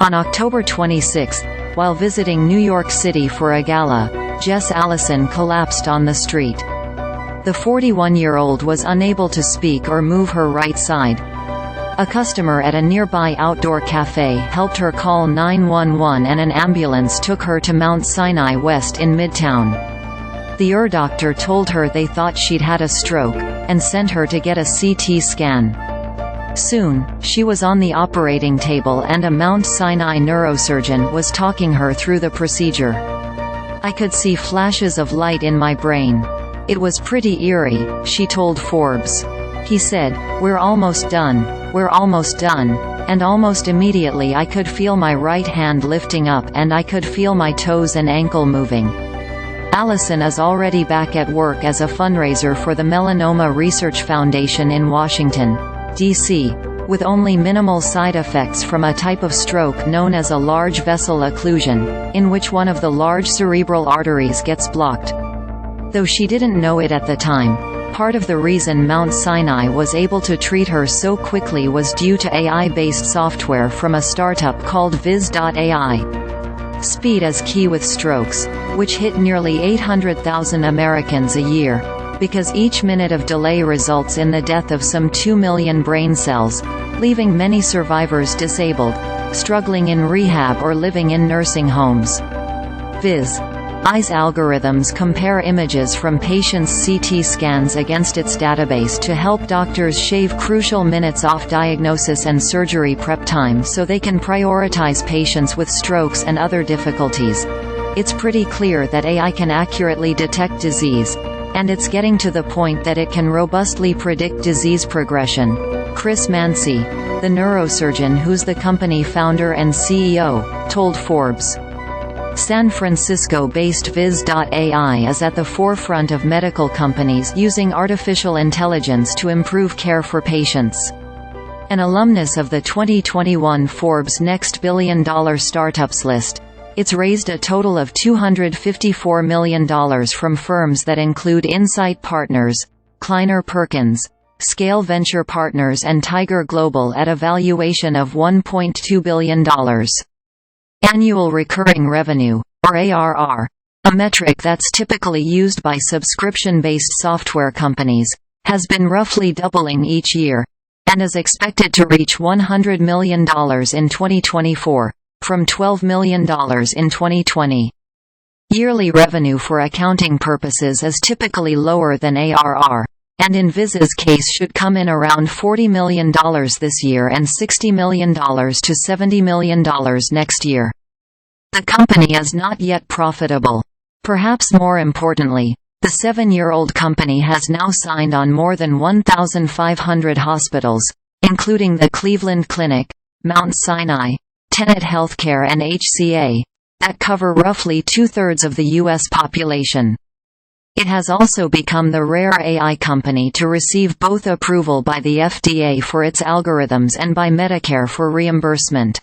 On October 26, while visiting New York City for a gala, Jess Allison collapsed on the street. The 41-year-old was unable to speak or move her right side. A customer at a nearby outdoor cafe helped her call 911 and an ambulance took her to Mount Sinai West in Midtown. The doctor told her they thought she'd had a stroke, and sent her to get a CT scan. Soon, she was on the operating table and a Mount Sinai neurosurgeon was talking her through the procedure. "I could see flashes of light in my brain. It was pretty eerie," she told Forbes. He said, "We're almost done. We're almost done." And almost immediately I could feel my right hand lifting up and I could feel my toes and ankle moving. Allison is already back at work as a fundraiser for the Melanoma Research Foundation in Washington, D.C., with only minimal side effects from a type of stroke known as a large vessel occlusion, in which one of the large cerebral arteries gets blocked. Though she didn't know it at the time, part of the reason Mount Sinai was able to treat her so quickly was due to AI-based software from a startup called Viz.ai. Speed is key with strokes, which hit nearly 800,000 Americans a year, because each minute of delay results in the death of some 2 million brain cells, leaving many survivors disabled, struggling in rehab or living in nursing homes. Viz.ai's algorithms compare images from patients' CT scans against its database to help doctors shave crucial minutes off diagnosis and surgery prep time so they can prioritize patients with strokes and other difficulties. It's pretty clear that AI can accurately detect disease, and it's getting to the point that it can robustly predict disease progression. Chris Mansi, the neurosurgeon who's the company founder and CEO, told Forbes. San Francisco-based Viz.ai is at the forefront of medical companies using artificial intelligence to improve care for patients. An alumnus of the 2021 Forbes Next Billion-Dollar Startups list, it's raised a total of $254 million from firms that include Insight Partners, Kleiner Perkins, Scale Venture Partners and Tiger Global at a valuation of $1.2 billion. Annual recurring revenue, or ARR, a metric that's typically used by subscription-based software companies, has been roughly doubling each year, and is expected to reach $100 million in 2024. From $12 million in 2020. Yearly revenue for accounting purposes is typically lower than ARR, and in Viz's case should come in around $40 million this year and $60 million to $70 million next year. The company is not yet profitable. Perhaps more importantly, the 7-year-old company has now signed on more than 1,500 hospitals, including the Cleveland Clinic, Mount Sinai, Tenet Healthcare and HCA, that cover roughly 2/3 of the U.S. population. It has also become the rare AI company to receive both approval by the FDA for its algorithms and by Medicare for reimbursement.